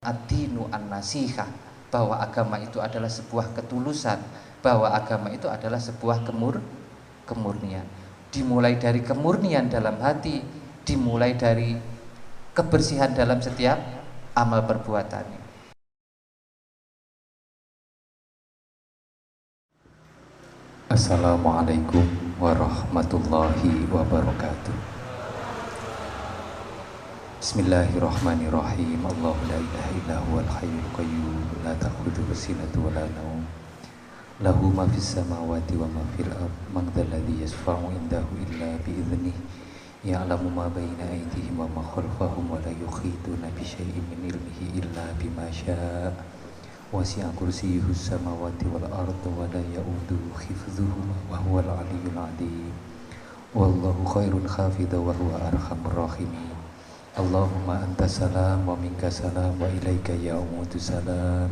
ad-dinu an-nasihah, bahwa agama itu adalah sebuah ketulusan, bahwa agama itu adalah sebuah kemurnian. Dimulai dari kemurnian dalam hati, dimulai dari kebersihan dalam setiap amal perbuatannya. Assalamualaikum warahmatullahi wabarakatuh. Bismillahirrahmanirrahim. Allahu la ilaha illa huwal hayyul qayyum, la ta'khudhuhu sinatun wa la nawm, lahu ma fis samawati wa ma fil ardh, man dzal ladzi yashfa'u indahu illa bi idznihi, ya'lamu ma baina aydihim wa ma khalfahum wa la yuhituna bi syai'in min ilmihi illa bima syaa', wasi'a kursiyyuhus samawati wal ardh wa la ya'uduhu hifdzuhuma wa huwal 'aliyyul 'azim. Wallahu khairun hafidha wa huwa arhamur rahimin. Allahumma anta salam wa minka salam wa ilaika ya'udu salam,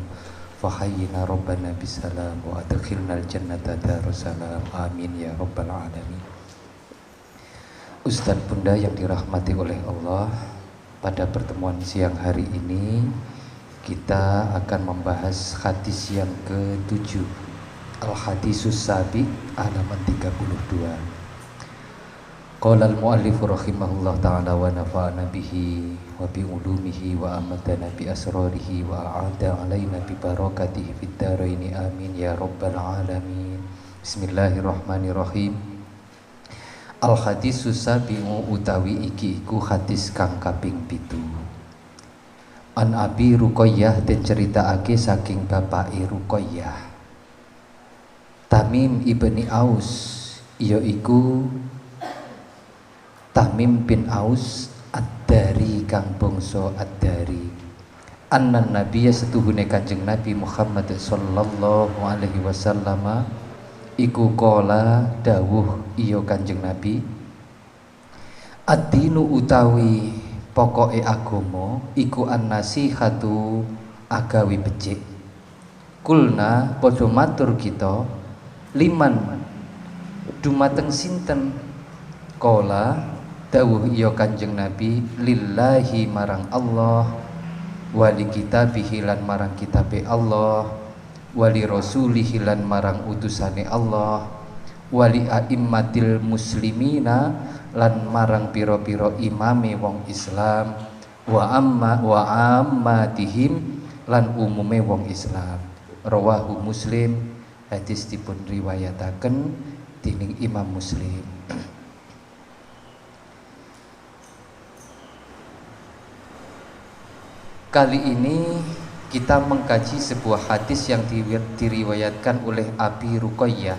fahayyina rabbana bisalam wa adkhilnal jannata darussalam, amin ya rabbal alamin. Ustadz Bunda yang dirahmati oleh Allah, pada pertemuan siang hari ini kita akan membahas hadis yang ke-7, Al-Hadisus Sabi, halaman 32. Qala al-mu'allifu rahimahullah ta'ala wa nafa'ana bihi wa bi ulumihi wa amadana bi asrarihi wa a'ada alaina bi barakatihi fid dharaini, amin ya rabbal alamin. Bismillahirrahmanirrahim. Al-hadisus sabi'u utawi iki iku hadis kang kaping 7. An Abi Ruqayyah, den ceritakake saking bapake Ruqayyah, Tamim ibni Aus, yaiku Tamim bin Aus ad-Dari kang bangsa ad-Dari. Annan nabiyya setuhune Kanjeng Nabi Muhammad sallallahu alaihi wasallam iku qala dawuh iya Kanjeng Nabi, ad-dinu utawi pokoke agama iku an-nasihatu agawi becik. Kulna padha matur kita, liman dumateng sinten? Qala dawuh iya Kanjeng Nabi, lillahi marang Allah, wali kitabihi lan marang kitabe Allah, wali rasulihi lan marang utusane Allah, wali a'immatil muslimina lan marang piro-piro imame wong Islam, wa ammatihim lan umume wong Islam. Rawahu Muslim, hadis dipun riwayataken dening Imam Muslim. Kali ini kita mengkaji sebuah hadis yang diriwayatkan oleh Abi Ruqayyah.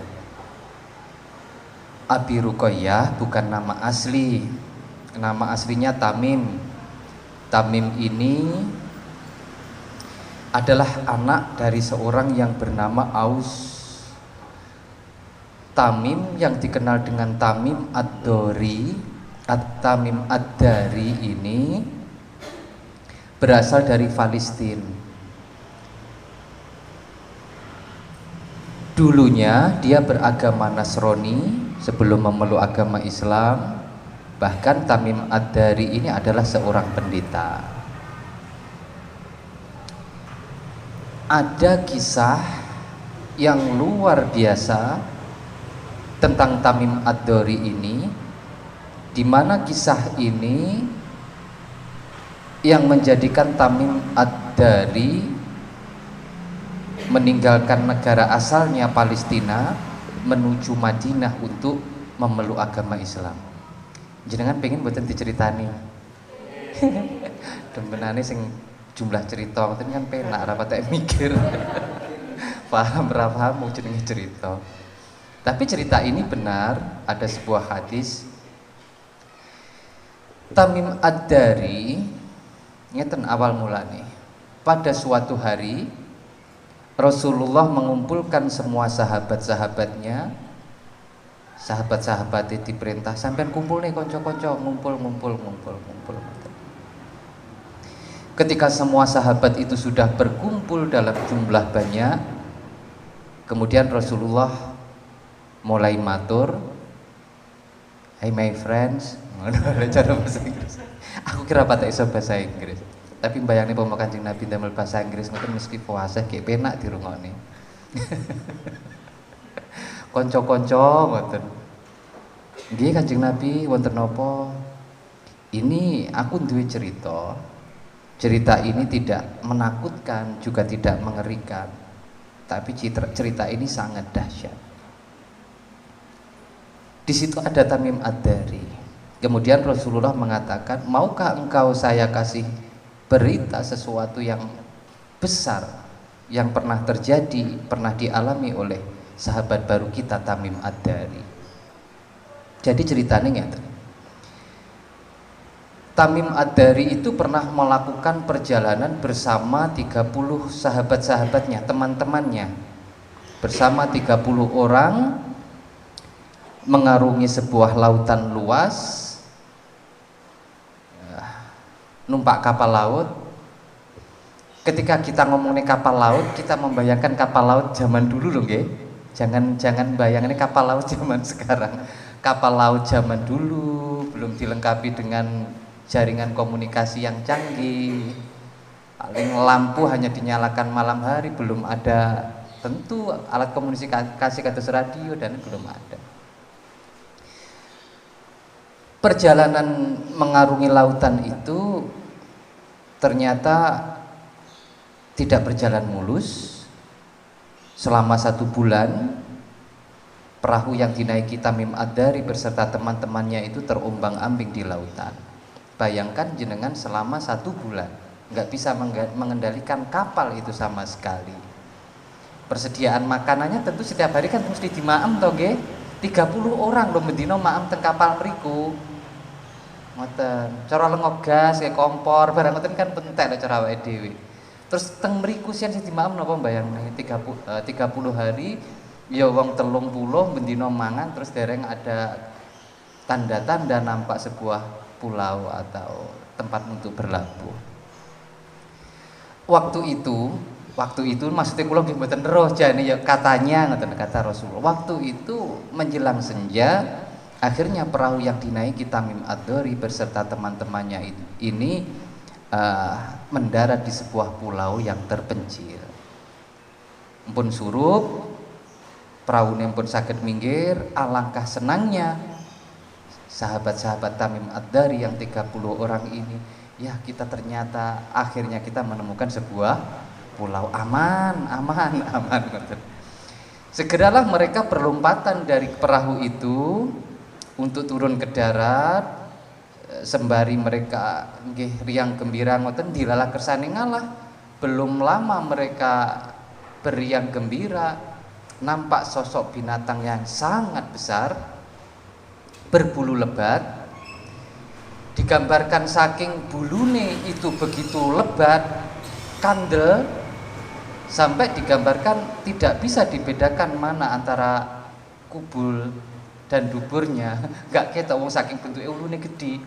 Abi Ruqayyah bukan nama asli, nama aslinya Tamim. Tamim ini adalah anak dari seorang yang bernama Aus. Tamim yang dikenal dengan Tamim ad-Dari, Tamim ad-Dari ini berasal dari Palestina. Dulunya dia beragama Nasrani sebelum memeluk agama Islam. Bahkan Tamim ad-Dari ini adalah seorang pendeta. Ada kisah yang luar biasa tentang Tamim ad-Dari ini, di mana kisah ini yang menjadikan Tamim ad-Dari meninggalkan negara asalnya Palestina menuju Madinah untuk memeluk agama Islam. Jenengan pengen mboten diceritani? Demenane sing jumlah cerita ngoten kan penak ra patek mikir. Paham ra paham jenenge cerita. Tapi cerita ini benar, ada sebuah hadis. Tamim ad-Dari ngeten awal mulane. Pada suatu hari Rasulullah mengumpulkan semua sahabat-sahabatnya. Sahabat-sahabatnya diperintah, sampean kumpul nih konco-konco, ngumpul. Ketika semua sahabat itu sudah berkumpul dalam jumlah banyak, kemudian Rasulullah mulai matur, "Hey my friends." Cara bahasa Inggris. Aku kira patek iso bahasa Inggris. Tapi bayangin pomo Kanjeng Nabi damel bahasa Inggris ngoten mesti puasa kayak penak dirungokne. Konco-konco ngoten. Nggih Kanjeng Nabi wonten napa? Ini aku duwe cerita. Cerita ini tidak menakutkan juga tidak mengerikan. Tapi cerita ini sangat dahsyat. Di situ ada Tamim Ad-Dari. Kemudian Rasulullah mengatakan, maukah engkau saya kasih berita sesuatu yang besar yang pernah terjadi, pernah dialami oleh sahabat baru kita Tamim Ad-Dari. Jadi ceritanya ngeten. Tamim Ad-Dari itu pernah melakukan perjalanan bersama 30 sahabat-sahabatnya, teman-temannya. Bersama 30 orang mengarungi sebuah lautan luas, numpak kapal laut. Ketika kita ngomongin kapal laut, kita membayangkan kapal laut zaman dulu loh, nggih. Jangan bayangin kapal laut zaman sekarang. Kapal laut zaman dulu belum dilengkapi dengan jaringan komunikasi yang canggih. Paling lampu hanya dinyalakan malam hari, belum ada tentu alat komunikasi kados radio dan belum ada. Perjalanan mengarungi lautan itu ternyata tidak berjalan mulus. Selama 1 bulan perahu yang dinaiki Tamim Ad-Dari beserta teman-temannya itu terombang-ambing di lautan. Bayangkan jenengan selama 1 bulan nggak bisa mengendalikan kapal itu sama sekali. Persediaan makanannya tentu setiap hari kan mesti dimaem toh nggih. 30 orang lho mendino maem teng kapal mriku. Ngoten. Cara lengok gas kayak kompor barang ngoten kan penting lho cara awake dhewe. Terus teng mriku sian sing dimaem napa mbayangne 30 hari ya wong 30 bendino mangan terus dereng ada tanda-tanda nampak sebuah pulau atau tempat untuk berlabuh. Waktu itu maksudnya kula nggih mboten roh jane ya katanya ngoten kata Rasulullah. Waktu itu menjelang senja, akhirnya perahu yang dinaiki Tamim Ad-Dari beserta teman-temannya ini mendarat di sebuah pulau yang terpencil. Pun surup, perahunya pun saged minggir, alangkah senangnya sahabat-sahabat Tamim Ad-Dari yang 30 orang ini. Ya kita ternyata akhirnya kita menemukan sebuah pulau aman. Segeralah mereka berlompatan dari perahu itu untuk turun ke darat, sembari mereka nggih riang gembira ngoten dilalah kersane ngalah. Belum lama mereka beriang gembira, nampak sosok binatang yang sangat besar berbulu lebat. Digambarkan saking bulune itu begitu lebat, kandel, sampai digambarkan tidak bisa dibedakan mana antara kubul dan duburnya. Gak ketok wong saking bentuke ulune gedhi,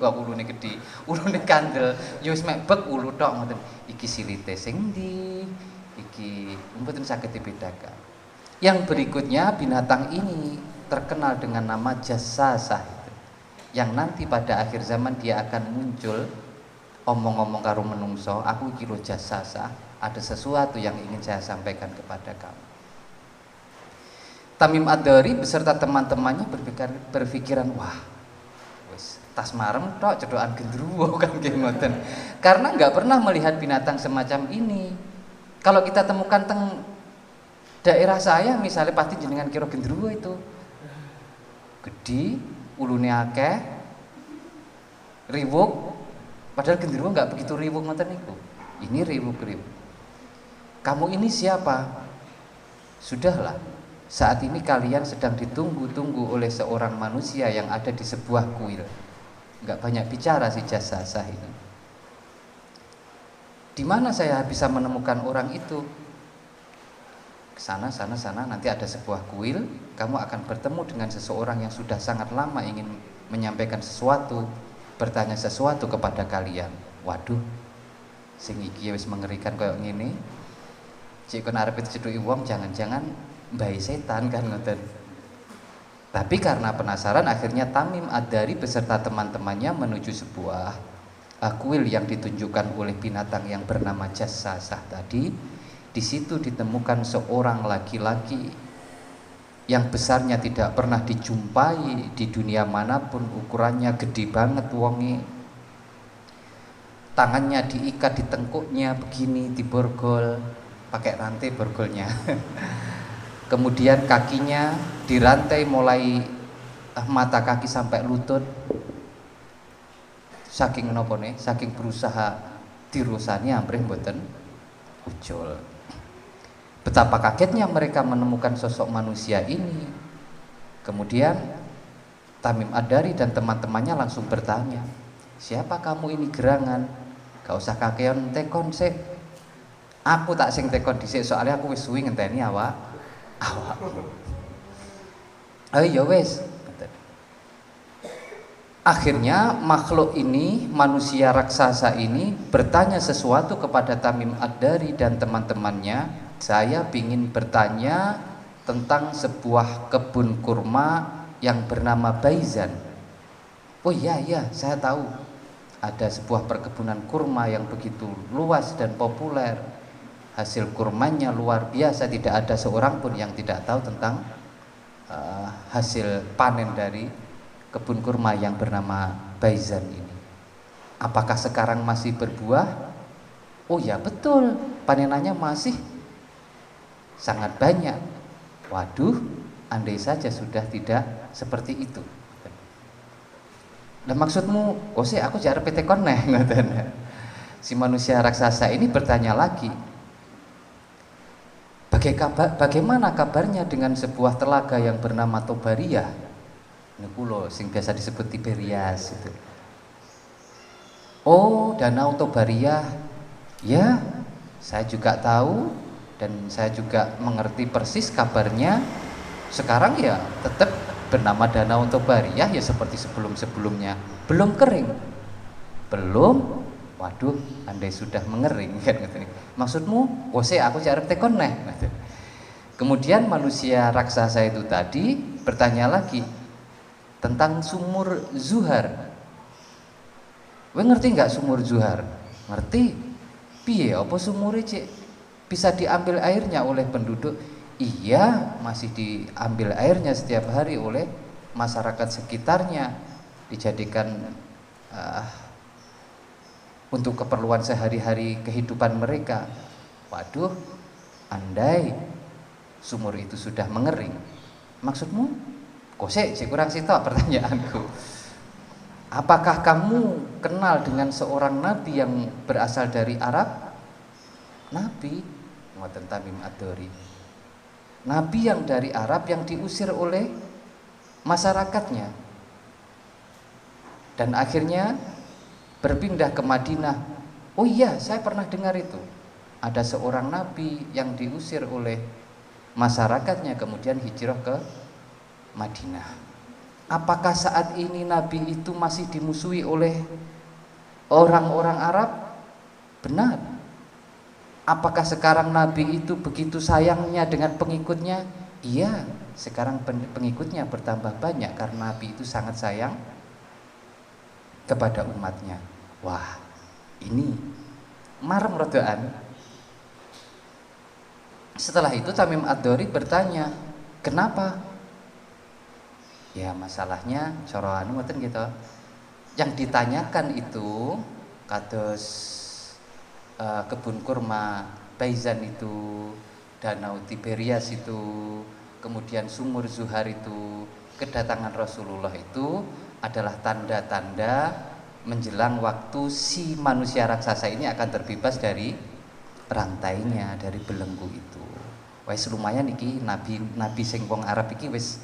ulune kandel, ya wis mek bek ulu tok ngoten. Iki silite sing ndi? Iki mboten saged dibedakan. Yang berikutnya binatang ini terkenal dengan nama Jassasah. Yang nanti pada akhir zaman dia akan muncul omong-omong karo menungso, aku iki lho Jassasah, ada sesuatu yang ingin saya sampaikan kepada kamu. Tamim Ad-Dari beserta teman-temannya berpikiran, wah wis tas marem tok cedokan gendruwo kan ngoten. Karena nggak pernah melihat binatang semacam ini. Kalau kita temukan teng daerah saya misalnya pasti jenengan kira gendruwo itu gede, ulune akeh, riwuk, padahal gendruwo nggak begitu riwuk ngoten niku. Ini riwuk-riwuk. Kamu ini siapa? Sudahlah, saat ini kalian sedang ditunggu-tunggu oleh seorang manusia yang ada di sebuah kuil. Nggak banyak bicara si Jassasah ini. Di mana saya bisa menemukan orang itu? Sana nanti ada sebuah kuil, kamu akan bertemu dengan seseorang yang sudah sangat lama ingin menyampaikan sesuatu, bertanya sesuatu kepada kalian. Waduh, sing iki wis mengerikan koyo ngene. Cek kon arep diceduki wong jangan-jangan mbae setan kan ngoten. Tapi karena penasaran akhirnya Tamim Ad-Dari beserta teman-temannya menuju sebuah kuil yang ditunjukkan oleh binatang yang bernama Jassasah tadi, di situ ditemukan seorang laki-laki yang besarnya tidak pernah dijumpai di dunia manapun, ukurannya gede banget wonge. Tangannya diikat di tengkuknya begini, diborgol pakai rantai borgolnya. Kemudian kakinya dirantai mulai mata kaki sampai lutut. Saking nopone, saking berusaha dirusani amrih mboten ucul. Betapa kagetnya mereka menemukan sosok manusia ini. Kemudian Tamim Ad-Dari dan teman-temannya langsung bertanya, siapa kamu ini gerangan? Gak usah kakeon tekon sih. Aku tak sing tekon dhisik, soalnya aku wis suwi ngenteni awak. Ayo wis. Akhirnya makhluk ini, manusia raksasa ini bertanya sesuatu kepada Tamim Ad-Dari dan teman-temannya. Saya ingin bertanya tentang sebuah kebun kurma yang bernama Baizan. Oh iya, saya tahu. Ada sebuah perkebunan kurma yang begitu luas dan populer. Hasil kurmanya luar biasa, tidak ada seorang pun yang tidak tahu tentang hasil panen dari kebun kurma yang bernama Baizan ini. Apakah sekarang masih berbuah? Oh ya betul, panenannya masih sangat banyak. Waduh, andai saja sudah tidak seperti itu. Nah maksudmu, oh sih aku jarang PT Koneh. Si manusia raksasa ini bertanya lagi, bagaimana kabarnya dengan sebuah telaga yang bernama Tobariyah? Niku lho sing biasa disebut Tiberias itu. Oh, Danau Tobariyah. Ya, saya juga tahu dan saya juga mengerti persis kabarnya. Sekarang ya tetap bernama Danau Tobariyah ya seperti sebelum-sebelumnya. Belum kering. Belum. Waduh, andai sudah mengering kan gitu. Maksudmu, "Oh, aku jarep tekon neh." Kemudian manusia raksasa itu tadi bertanya lagi tentang sumur Zuhar. Kowe ngerti nggak sumur Zuhar? Ngerti. Piye apa sumure, Cik? Bisa diambil airnya oleh penduduk? Iya, masih diambil airnya setiap hari oleh masyarakat sekitarnya, dijadikan untuk keperluan sehari-hari kehidupan mereka. Waduh, andai sumur itu sudah mengering. Maksudmu? Kok sih kurang sitok pertanyaanku. Apakah kamu kenal dengan seorang nabi yang berasal dari Arab? Nabi, ngoten Tamim Ad-Dari. Nabi yang dari Arab yang diusir oleh masyarakatnya dan akhirnya berpindah ke Madinah. Oh iya, saya pernah dengar itu. Ada seorang nabi yang diusir oleh masyarakatnya kemudian hijrah ke Madinah. Apakah saat ini nabi itu masih dimusuhi oleh orang-orang Arab? Benar. Apakah sekarang nabi itu begitu sayangnya dengan pengikutnya? Iya, sekarang pengikutnya bertambah banyak karena nabi itu sangat sayang kepada umatnya. Wah, ini marem rodaan. Setelah itu Tamim Ad-Dari bertanya, kenapa? Ya masalahnya coroan ngoten gitu. Yang ditanyakan itu kados kebun kurma Baizan itu, Danau Tiberias itu, kemudian sumur Zuhar itu, kedatangan Rasulullah itu adalah tanda-tanda menjelang waktu si manusia raksasa ini akan terbebas dari rantainya, dari belenggu itu. Wes lumayan iki nabi sing wong Arab iki wis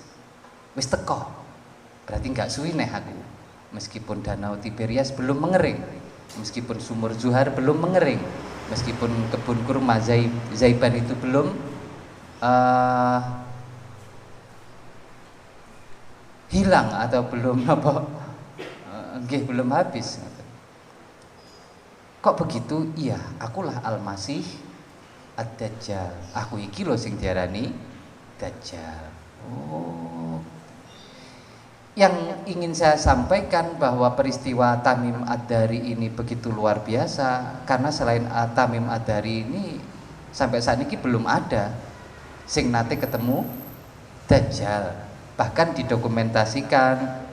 teko. Berarti enggak suwi neh aku. Meskipun Danau Tiberias belum mengering, meskipun sumur Zuhar belum mengering, meskipun kebun kurma Zaiban itu belum hilang atau belum belum habis. Kok begitu? Iya, akulah Al-Masih Ad-Dajjal. Aku iki lho sing diarani Dajjal. Oh. Yang ingin saya sampaikan bahwa peristiwa Tamim Ad-Dari ini begitu luar biasa, karena selain Tamim Ad-Dari ini sampai saat ini belum ada sing nate ketemu Dajjal. Bahkan didokumentasikan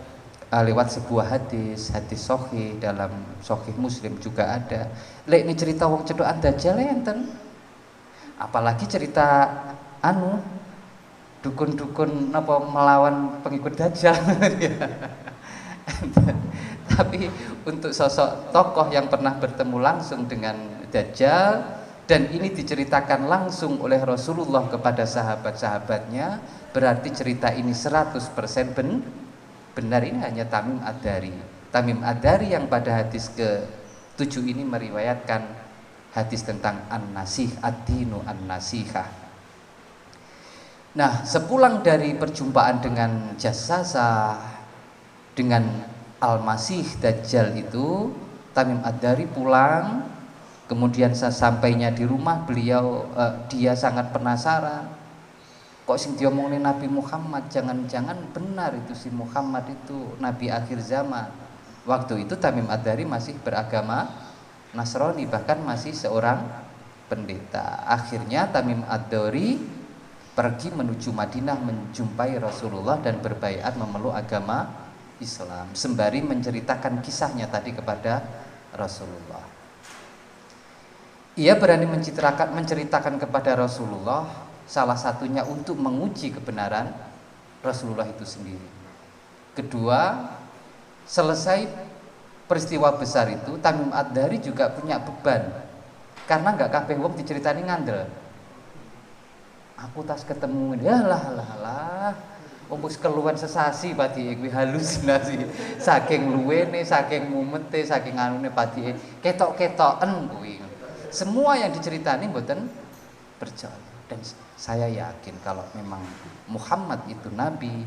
lewat sebuah hadis sahih, dalam sahih Muslim juga ada. Lek ini cerita wong cedokan Dajjal enten. Apalagi cerita dukun-dukun napa melawan pengikut Dajjal. Tapi untuk sosok tokoh yang pernah bertemu langsung dengan Dajjal dan ini diceritakan langsung oleh Rasulullah kepada sahabat-sahabatnya, berarti cerita ini 100% benar. Ini hanya Tamim Ad-Dari. Tamim Ad-Dari yang pada hadis ke-7 ini meriwayatkan hadis tentang an-nasih, ad-dinu an-nasihah. Nah, sepulang dari perjumpaan dengan Jassasa, dengan Al-Masih Dajjal itu, Tamim Ad-Dari pulang. Kemudian sesampainya di rumah dia sangat penasaran. Kok sing diomongin Nabi Muhammad, jangan-jangan benar itu si Muhammad itu Nabi akhir zaman. Waktu itu Tamim Ad-Dari masih beragama Nasrani, bahkan masih seorang pendeta. Akhirnya Tamim Ad-Dari pergi menuju Madinah menjumpai Rasulullah dan berbaiat memeluk agama Islam, sembari menceritakan kisahnya tadi kepada Rasulullah. Ia berani menceritakan kepada Rasulullah, salah satunya untuk menguji kebenaran Rasulullah itu sendiri. Kedua, selesai peristiwa besar itu, Tamim Ad-Dari juga punya beban, karena nggak kabeh wong diceritani ngandel. Aku tas ketemu ya lah wis keluwen sesasi pati kuwi halusinasi saking luwene, saking mumete, saking anune pati ketok-ketoken kuwi. Semua yang diceritani mboten percaya, dan saya yakin kalau memang Muhammad itu nabi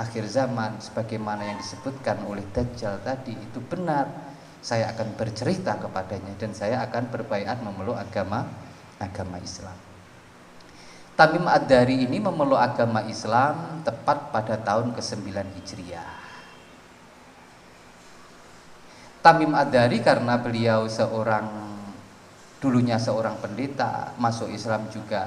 akhir zaman sebagaimana yang disebutkan oleh Dajjal tadi itu benar, saya akan bercerita kepadanya dan saya akan berbaiat memeluk agama Islam. Tamim Ad-Dari ini memeluk agama Islam tepat pada tahun ke-9 Hijriah. Tamim Ad-Dari karena beliau dulunya seorang pendeta, masuk Islam juga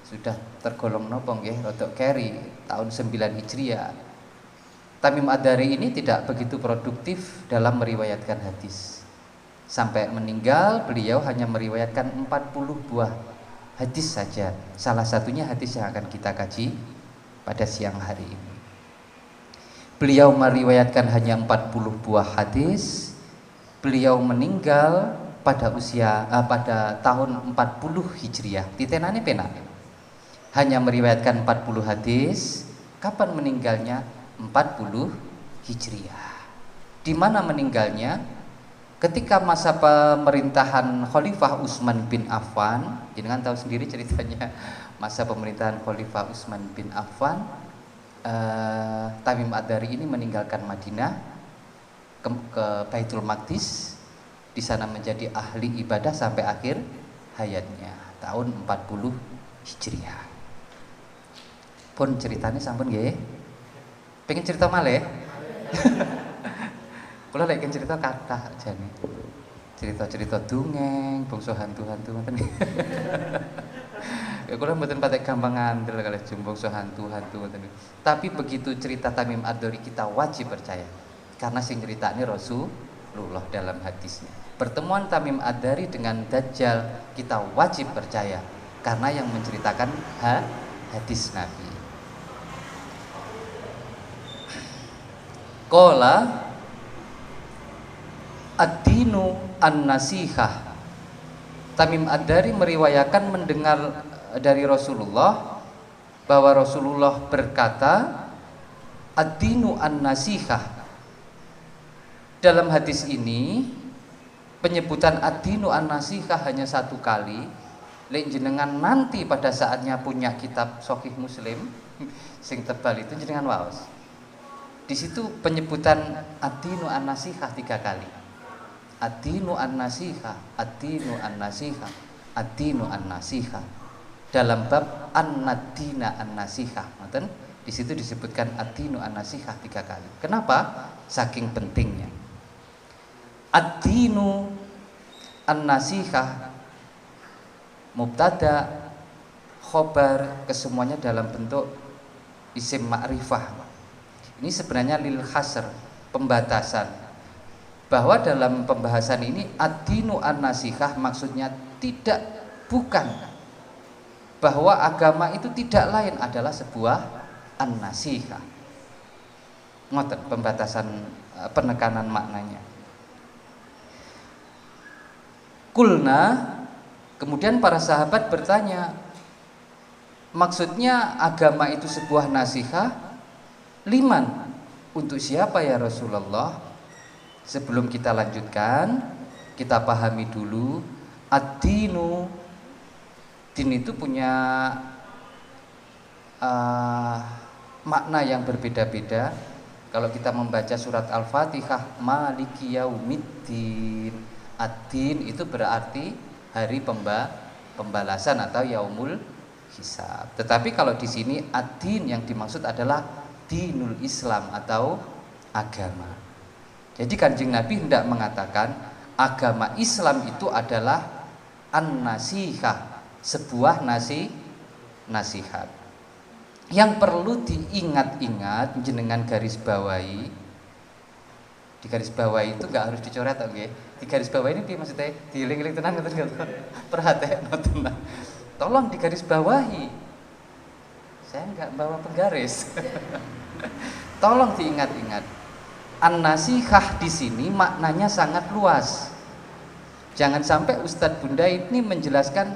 sudah tergolong nopong ya, rodok keri tahun 9 Hijriah. Tamim Ad-Dari ini tidak begitu produktif dalam meriwayatkan hadis. Sampai meninggal beliau hanya meriwayatkan 40 buah hadis saja. Salah satunya hadis yang akan kita kaji pada siang hari ini. Beliau meriwayatkan hanya 40 buah hadis. Beliau meninggal pada tahun 40 Hijriah. Ditenani penak. Hanya meriwayatkan 40 hadis. Kapan meninggalnya? 40 Hijriah. Di mana meninggalnya? Ketika masa pemerintahan Khalifah Utsman bin Affan, jenengan tahu sendiri ceritanya masa pemerintahan Khalifah Utsman bin Affan, Tamim Ad-Dari ini meninggalkan Madinah ke Baitul Maqdis, di sana menjadi ahli ibadah sampai akhir hayatnya tahun 40 Hijriah. Pun ceritanya sampun nggih. Pengen cerita malih? Kula lek cerita kathah jane. Cerita-cerita dongeng, bangsa hantu-hantu ngoten. Ya kula mboten patek gampang ngandel kalih bangsa hantu-hantu ngoten. Tapi begitu cerita Tamim Ad-Dari kita wajib percaya. Karena sing nyeritani Rasulullah dalam hadisnya. Pertemuan Tamim Ad-Dari dengan Dajjal kita wajib percaya karena yang menceritakan hadis Nabi. Qala ad-dinu an-nasihah. Tamim Ad-Dari meriwayatkan mendengar dari Rasulullah bahwa Rasulullah berkata ad-dinu an-nasihah. Dalam hadis ini penyebutan ad-dinu an-nasihah hanya satu kali. Lek jenengan nanti pada saatnya punya kitab Sahih Muslim sing tebal itu jenengan waos. Di situ penyebutan ad-dinu an-nasihah 3 kali. Ad-dinu an-nasihah, ad-dinu an-nasihah, ad-dinu an-nasihah. dalam bab an-nadina an-nasihah. Di situ disebutkan ad-dinu an-nasihah 3 kali. Kenapa? Saking pentingnya. Ad-dinu an-nasihah mubtada, khobar, kesemuanya dalam bentuk isim ma'rifah. Ini sebenarnya lil hasr, pembatasan. Bahwa dalam pembahasan ini ad-dinu an-nasihah maksudnya bukan bahwa agama itu tidak lain adalah sebuah an-nasihah. Ngoten pembatasan, penekanan maknanya. Kulna, kemudian para sahabat bertanya, maksudnya agama itu sebuah nasihat? Liman? Untuk siapa ya Rasulullah? Sebelum kita lanjutkan, kita pahami dulu ad-dinu. Din itu punya makna yang berbeda-beda. Kalau kita membaca surat Al-Fatihah, Maliki Yaumiddin, ad-din itu berarti hari pembalasan atau yaumul hisab. Tetapi kalau di sini ad-din yang dimaksud adalah dinul Islam atau agama. Jadi Kanjeng Nabi hendak mengatakan agama Islam itu adalah an-nasihah, sebuah nasihat. Yang perlu diingat-ingat, jenengan garis bawahi. Di garis bawahi itu nggak harus dicoret, oke? Di garis bawahi ini maksudnya diiling-iling tenang, perhatian, tenang. Tolong di garis bawahi. Saya nggak bawa penggaris. Tolong diingat-ingat. An-nasihah di sini maknanya sangat luas. Jangan sampai Ustadz Bunda ini menjelaskan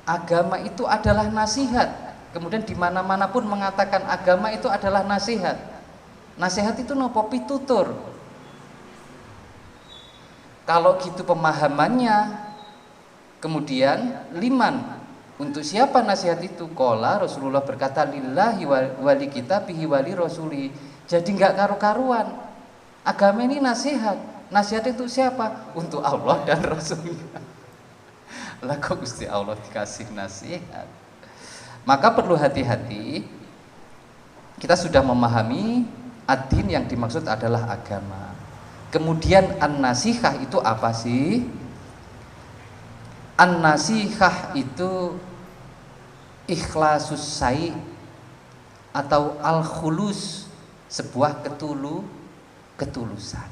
agama itu adalah nasihat, kemudian di mana-mana pun mengatakan agama itu adalah nasihat. Nasihat itu nopo pitutur. Kalau gitu pemahamannya, kemudian liman, untuk siapa nasihat itu? Qala, Rasulullah berkata lillahi wali kitabihi wali rasuli. Jadi nggak karu-karuan. Agama ini nasihat. Nasihat itu siapa? Untuk Allah dan Rasulnya. Lah kok Gusti Allah dikasih nasihat? Maka perlu hati-hati. Kita sudah memahami ad-din yang dimaksud adalah agama. Kemudian an-nasihah itu apa sih? An-nasihah itu ikhlasus sai atau al-khulus, sebuah ketulusan.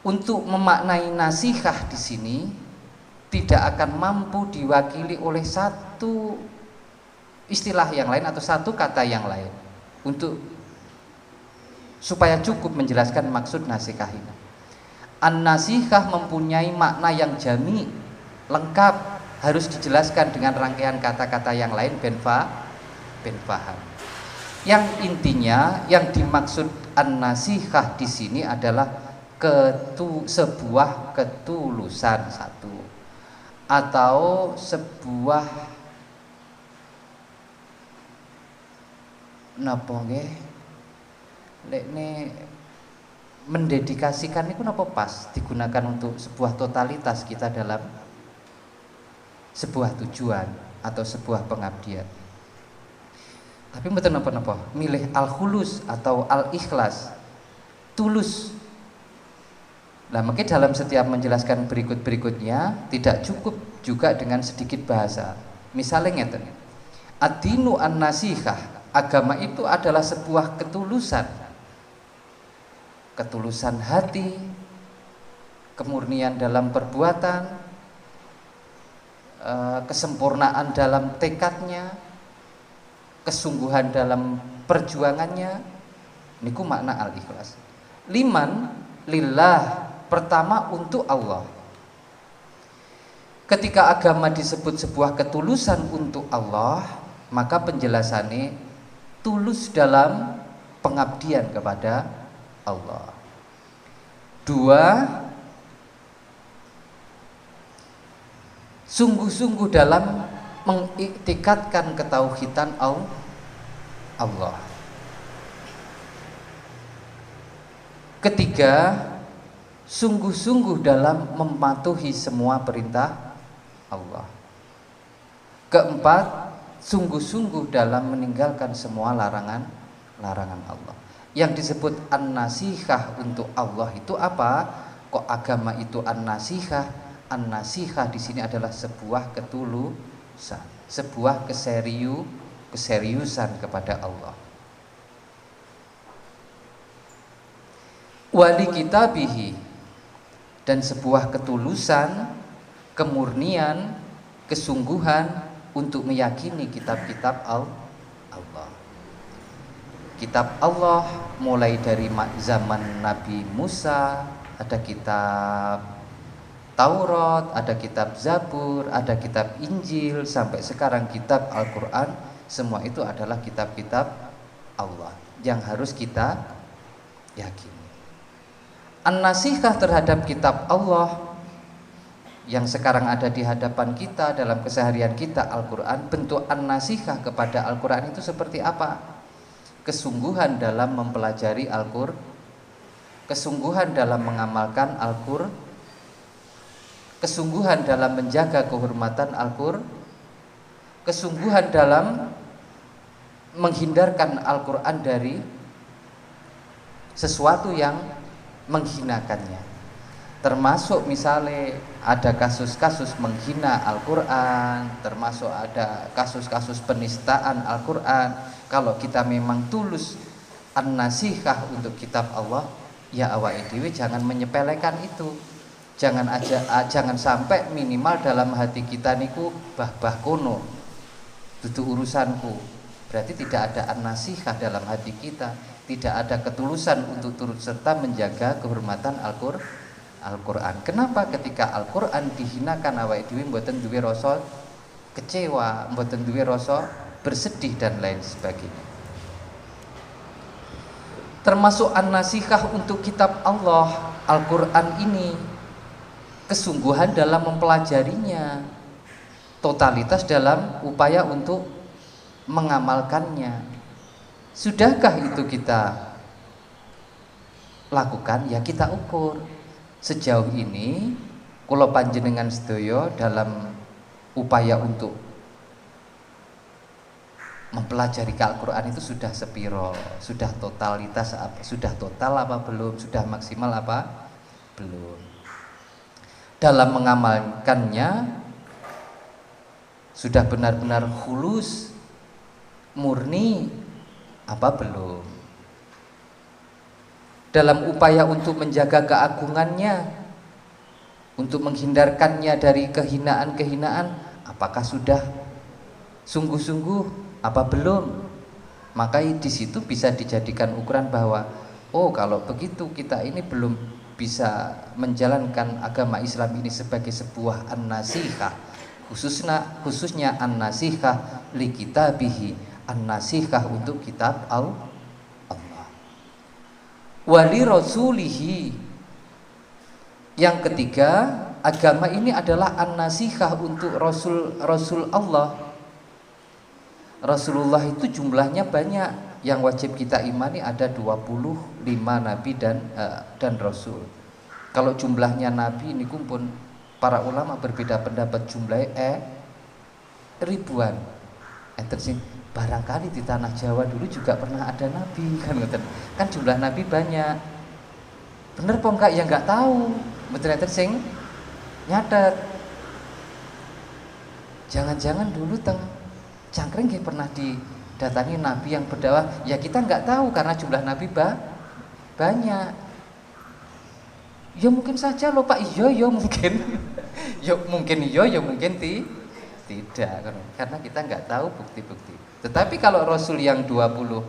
Untuk memaknai nasihah di sini tidak akan mampu diwakili oleh satu istilah yang lain atau satu kata yang lain untuk supaya cukup menjelaskan maksud nasihah ini. An-nasihah mempunyai makna yang jami, lengkap, harus dijelaskan dengan rangkaian kata-kata yang lain ben paham. Yang intinya yang dimaksud an-nasihah di sini adalah sebuah ketulusan satu, atau sebuah napa nggih lekne mendedikasikan itu napa pas digunakan untuk sebuah totalitas kita dalam sebuah tujuan atau sebuah pengabdian. Tapi mboten napa-napa, milih al-khulus atau al-ikhlas, tulus. Nah, mungkin dalam setiap menjelaskan berikut-berikutnya tidak cukup juga dengan sedikit bahasa. Misalnya ngeten. Ad-dinu an-nasihah, agama itu adalah sebuah ketulusan. Ketulusan hati, kemurnian dalam perbuatan, kesempurnaan dalam tekadnya, kesungguhan dalam perjuangannya. Niku makna al-ikhlas. Liman lillah, pertama untuk Allah. Ketika agama disebut sebuah ketulusan untuk Allah, maka penjelasannya tulus dalam pengabdian kepada Allah. Dua, sungguh-sungguh dalam mengiktikadkan ketauhidan Allah. Ketiga, sungguh-sungguh dalam mematuhi semua perintah Allah. Keempat, sungguh-sungguh dalam meninggalkan semua larangan Allah. Yang disebut an-nasihah untuk Allah itu apa? Kok agama itu an-nasihah? An-nasihah di sini adalah sebuah ketulusan, sebuah keseriusan kepada Allah. Wali kitabihi, dan sebuah ketulusan, kemurnian, kesungguhan untuk meyakini kitab-kitab Allah. Kitab Allah mulai dari zaman Nabi Musa, ada kitab Taurat, ada kitab Zabur, ada kitab Injil, sampai sekarang kitab Al-Quran. Semua itu adalah kitab-kitab Allah yang harus kita yakini. An-nasihah terhadap kitab Allah yang sekarang ada di hadapan kita dalam keseharian kita, Al-Quran. Bentuk an-nasihah kepada Al-Quran itu seperti apa? Kesungguhan dalam mempelajari Al-Quran, kesungguhan dalam mengamalkan Al-Quran, kesungguhan dalam menjaga kehormatan Al-Quran, kesungguhan dalam menghindarkan Al-Quran dari sesuatu yang menghinakannya. Termasuk misalnya ada kasus-kasus menghina Al-Quran, termasuk ada kasus-kasus penistaan Al-Quran. Kalau kita memang tulus an-nasihah untuk kitab Allah, ya awake dhewe jangan menyepelekan itu. Jangan sampai minimal dalam hati kita niku bah kono dudu urusanku. Berarti tidak ada an-nasihah dalam hati kita, tidak ada ketulusan untuk turut serta menjaga kehormatan Al-Quran. Kenapa ketika Al-Quran dihinakan awake dhewe mboten duwe rasa kecewa, mboten duwe rasa bersedih dan lain sebagainya. Termasuk an-nasihah untuk kitab Allah, Al-Quran ini, kesungguhan dalam mempelajarinya, totalitas dalam upaya untuk mengamalkannya. Sudahkah itu kita lakukan? Ya kita ukur. Sejauh ini kula panjenengan sedaya dalam upaya untuk mempelajari Al-Quran itu sudah sepiro, sudah totalitas apa, sudah total apa belum, sudah maksimal apa belum. Dalam mengamalkannya sudah benar-benar khulus, murni apa belum. Dalam upaya untuk menjaga keagungannya, untuk menghindarkannya dari kehinaan-kehinaan, apakah sudah sungguh-sungguh apa belum? Maka di situ bisa dijadikan ukuran bahwa oh kalau begitu kita ini belum bisa menjalankan agama Islam ini sebagai sebuah an-nasihah, khususnya an-nasihah li kitabihi, an-nasihah untuk kitab Allah. Wali rasulihi, yang ketiga, agama ini adalah an-nasihah untuk Rasul Allah. Rasulullah itu jumlahnya banyak, yang wajib kita imani ada 25 nabi dan rasul. Kalau jumlahnya nabi ini pun para ulama berbeda pendapat, jumlahnya ribuan. Barangkali di tanah Jawa dulu juga pernah ada nabi, kan jumlah nabi banyak. Bener po enggak? Ya enggak tahu. Mboten sing nyatet. Jangan-jangan dulu teng Cangkring pernah didatangi nabi yang berdakwah. Ya kita enggak tahu karena jumlah nabi banyak. Ya mungkin saja loh Pak. Iya mungkin. Ya mungkin iya, ya mungkin tidak, karena kita nggak tahu bukti-bukti. Tetapi kalau Rasul yang 25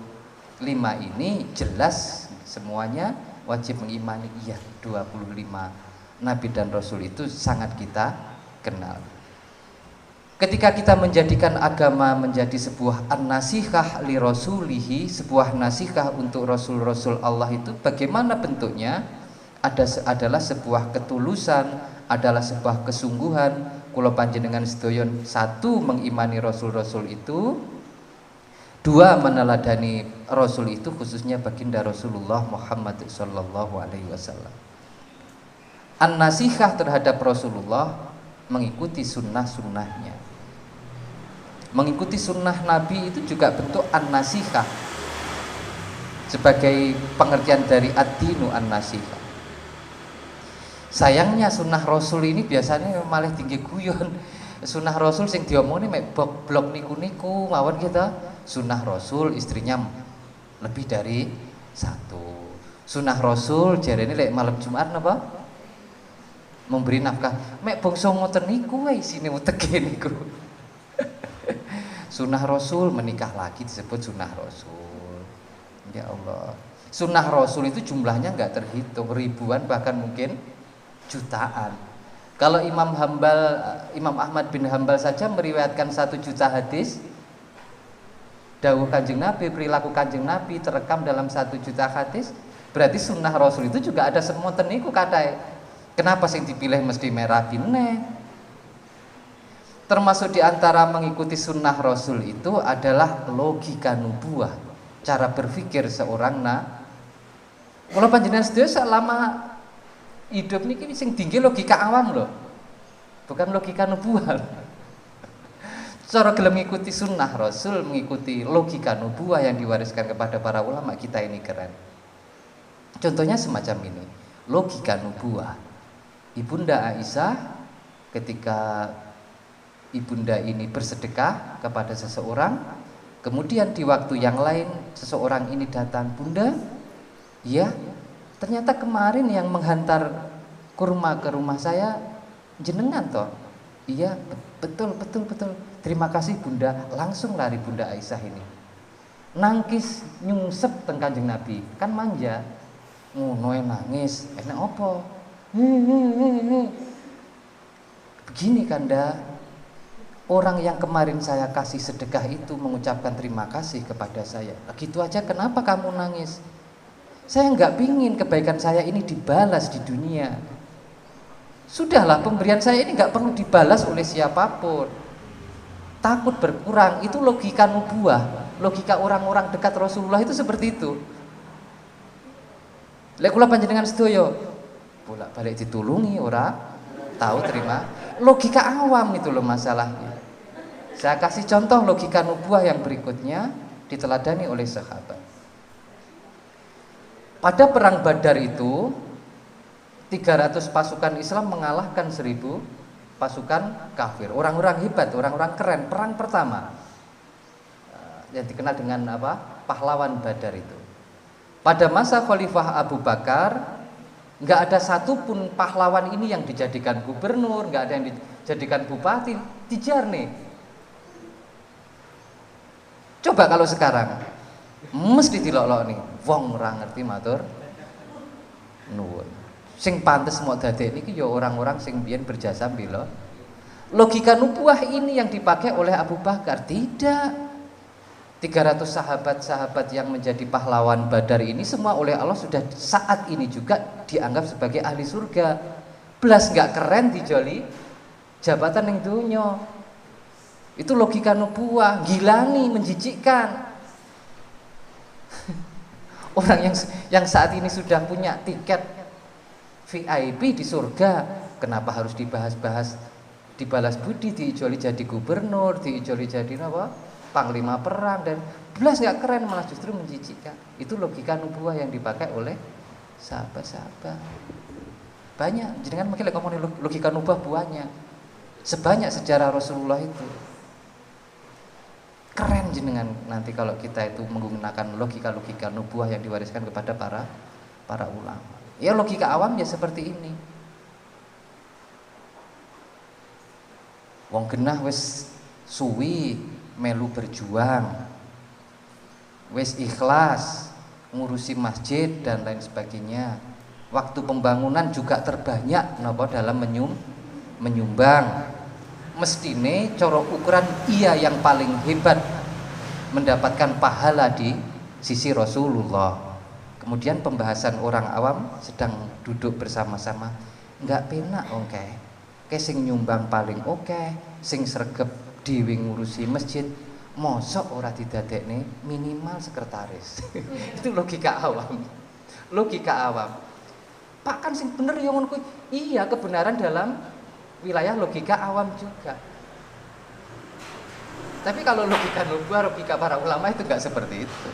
ini jelas semuanya wajib mengimani, iya 25 Nabi dan Rasul itu sangat kita kenal. Ketika kita menjadikan agama menjadi sebuah an-nasihah li rasulihi, sebuah nasihah untuk Rasul-Rasul Allah itu, bagaimana bentuknya? Adalah sebuah ketulusan, adalah sebuah kesungguhan. Kula panjenengan sedoyon, satu mengimani Rasul-Rasul itu, dua meneladani Rasul itu, khususnya baginda Rasulullah Muhammad sallallahu alaihi wasallam. An-nasihah terhadap Rasulullah, mengikuti sunnah-sunnahnya. Mengikuti sunnah Nabi itu juga bentuk an-nasihah, sebagai pengertian dari ad-dinu an-nasihah. Sayangnya sunnah Rasul ini biasanya malah tinggi guyon. Sunnah Rasul sing diomongin mek blok niku mawon kita. Sunnah Rasul istrinya lebih dari satu. Sunnah Rasul jarene lek malam Jumat napa? Memberi nafkah. Mek bangsa ngoten niku wae isine uteke niku. Sunnah Rasul menikah lagi disebut sunnah Rasul. Ya Allah. Sunnah Rasul itu jumlahnya enggak terhitung, ribuan bahkan mungkin jutaan. Kalau Imam Ahmad bin Hambal saja meriwayatkan 1 juta hadis, dawuh Kanjeng Nabi, perilaku Kanjeng Nabi terekam dalam 1 juta hadis, berarti sunnah Rasul itu juga ada semonten niku kathah. Kenapa sing dipilih mesti merah bineh? Termasuk diantara mengikuti sunnah Rasul itu adalah logika nubuah, cara berpikir seorang Mula panjenengan sedaya selama hidup niki sing tinggi logika awam loh, bukan logika nubuah. Cara gelem mengikuti sunnah Rasul, mengikuti logika nubuah yang diwariskan kepada para ulama kita ini keren. Contohnya semacam ini, logika nubuah. Ibunda Aisyah ketika ibunda ini bersedekah kepada seseorang, kemudian di waktu yang lain seseorang ini datang, "Bunda, ya ternyata kemarin yang menghantar kurma ke rumah saya jenengan toh." "Iya, betul. Terima kasih Bunda." Langsung lari Bunda Aisyah ini. Nangkis nyungsep teng Kanjeng Nabi. Kan manja. Ngono nangis. Enak apa? Begini Kanda, orang yang kemarin saya kasih sedekah itu mengucapkan terima kasih kepada saya. Gitu aja kenapa kamu nangis? Saya nggak pingin kebaikan saya ini dibalas di dunia. Sudahlah, pemberian saya ini nggak perlu dibalas oleh siapapun. Takut berkurang, itu logika nubuah. Logika orang-orang dekat Rasulullah itu seperti itu. Lek kula panjenengan sedaya bolak-balik ditulungi ora tahu terima. Logika awam itu loh masalahnya. Saya kasih contoh logika nubuah yang berikutnya diteladani oleh sahabat. Pada perang Badar itu 300 pasukan Islam mengalahkan 1000 pasukan kafir. Orang-orang hebat, orang-orang keren, perang pertama yang dikenal dengan pahlawan Badar itu. Pada masa Khalifah Abu Bakar nggak ada satupun pahlawan ini yang dijadikan gubernur, nggak ada yang dijadikan bupati, dijar nih. Coba kalau sekarang mesti dilok-lok nih, wong ora ngerti matur nuwun. Sing pantes mau dadek niki ya orang-orang sing biyen berjasa mbela. Logika nubuah ini yang dipakai oleh Abu Bakar. Tidak. 300 sahabat-sahabat yang menjadi pahlawan Badar ini semua oleh Allah sudah saat ini juga dianggap sebagai ahli surga. Belas nggak keren dijoli jabatan yang dunia. Itu logika nubuah, gilani, menjijikkan. Orang yang saat ini sudah punya tiket VIP di surga, kenapa harus dibahas-bahas, dibalas budi, diijoli jadi gubernur, diijoli jadi apa? Panglima perang, dan belas nggak keren, malah justru menjijikkan. Itu logika nubuah yang dipakai oleh sahabat-sahabat. Banyak, jenengan mungkin ngomongin logika nubuah buahnya. Sebanyak sejarah Rasulullah itu. Keren jenengan nanti kalau kita itu menggunakan logika-logika nubuah yang diwariskan kepada para ulama. Ya logika awam ya seperti ini. Wong genah wis suwi melu berjuang, wis ikhlas ngurusi masjid dan lain sebagainya. Waktu pembangunan juga terbanyak napa dalam menyumbang. Mestine cara ukuran ia yang paling hebat mendapatkan pahala di sisi Rasulullah. Kemudian pembahasan orang awam sedang duduk bersama-sama, nggak penak oke sing nyumbang paling oke, sing sregep dhewe ngurusi masjid, mosok ora didadekne minimal sekretaris. Itu logika awam. Logika awam. Pak kan sing bener ya ngono kuwi. Iya, kebenaran dalam wilayah logika awam juga. Tapi kalau logika nubuah, logika para ulama itu nggak seperti itu.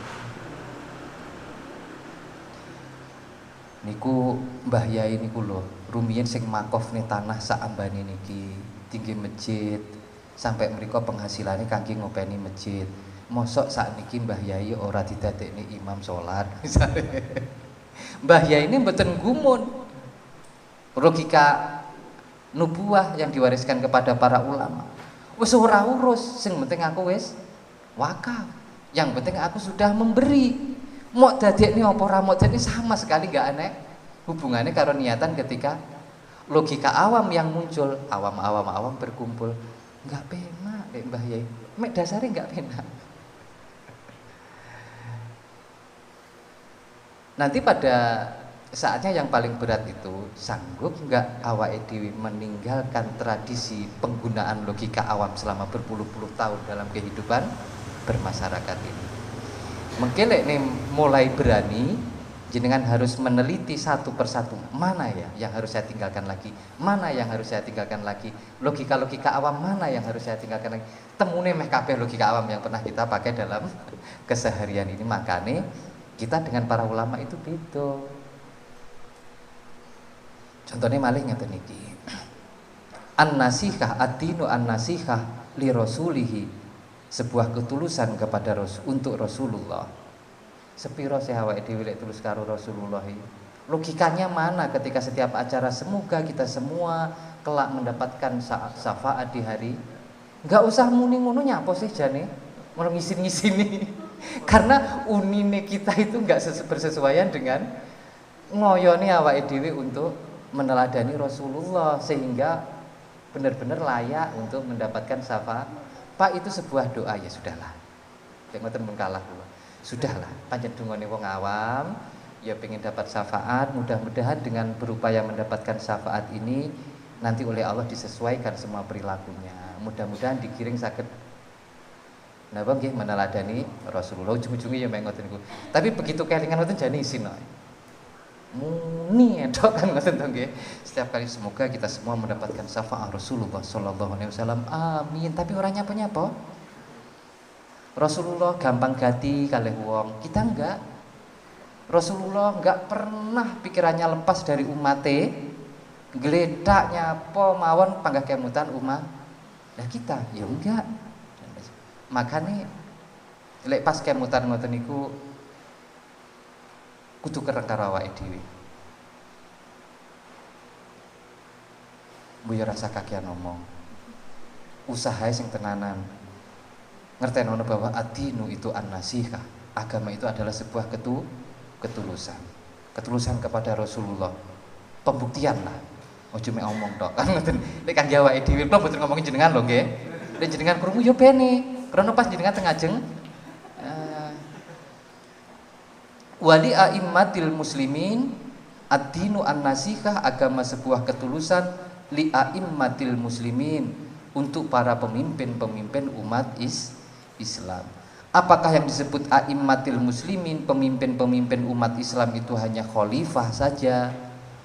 Niku Mbah Yai niku lho, rumiyin sing makof nih tanah sak ambane niki, tinggi masjid, sampai mereka penghasilannya kangge ngopeni masjid. Mosok saat niki Mbah Yai ora didadekne imam sholat misalnya. Mbah Yai ini mboten gumun. Logika nubuah yang diwariskan kepada para ulama. Wis ora urus, sing penting aku wis wakaf. Yang penting aku sudah memberi. Mau dadekne apa ora mau dadekne sama sekali nggak aneh hubungannya karo niatan ketika logika awam yang muncul, awam berkumpul nggak penak dek Mbah Yai. Mek dasare nggak penak. Nanti pada saatnya yang paling berat itu sanggup nggak awake dhewe meninggalkan tradisi penggunaan logika awam selama berpuluh-puluh tahun dalam kehidupan bermasyarakat ini. Mungkin nih mulai berani jenengan harus meneliti satu persatu, mana ya yang harus saya tinggalkan lagi, mana yang harus saya tinggalkan lagi, logika-logika awam mana yang harus saya tinggalkan lagi. Temune meh kabeh logika awam yang pernah kita pakai dalam keseharian ini. Makanya kita dengan para ulama itu beda. Contohnya malih ngeten iki. An-nasihah ad-dinu an-nasihah li rasulihi. Sebuah ketulusan kepada untuk Rasulullah. Sepiro sih awake dhewe lek tulus karo Rasulullah iki. Logikanya mana ketika setiap acara semoga kita semua kelak mendapatkan syafaat di hari. Enggak usah muni ngono nyapa sih jane. Mau ngisin-ngisini. Karena unine kita itu enggak bersesuaian dengan ngoyoni awake dhewe untuk meneladani Rasulullah sehingga benar-benar layak untuk mendapatkan syafaat. Pak, itu sebuah doa, ya sudahlah. Yang ngoten mun kalah kula. Sudahlah, pancen dungane wong awam ya pengen dapat syafaat, mudah-mudahan dengan berupaya mendapatkan syafaat ini nanti oleh Allah disesuaikan semua perilakunya. Mudah-mudahan digiring saged napa nggih meneladani Rasulullah. Ujung-ujungnya ya mek ngoten niku. Tapi begitu kelingan ngoten jane isin kok. Muni edok kan ngoten to nggih. Setiap kali semoga kita semua mendapatkan syafaat Rasulullah sallallahu alaihi wasallam. Amin. Tapi ora nyapa-nyapa. Rasulullah gampang ganti kalih wong. Kita enggak. Rasulullah enggak pernah pikirannya lepas dari umate. Gledak nyapa mawon panggah kemutan umat. Lah kita ya enggak. Makane lek pas kemutan ngoten niku kudu kereng karo awake dhewe. Mbuh rasa kakean ngomong. Usahae sing tenanan. Ngertenono bahwa ad-dinu itu an-nasihah. Agama itu adalah sebuah ketulusan. Ketulusan kepada Rasulullah. Pembuktian lah. Ojo mek omong tok. Kan ngoten. Lek kangge awake dhewe kula mboten ngomongin jenengan lho nggih. Lek jenengan krungu ya bene. Krana pas jenengan teng ajeng wali a'immatil muslimin ad-dinu an-nasihah, agama sebuah ketulusan li a'immatil muslimin, untuk para pemimpin-pemimpin umat Islam. Apakah yang disebut a'immatil muslimin, pemimpin-pemimpin umat Islam itu hanya khalifah saja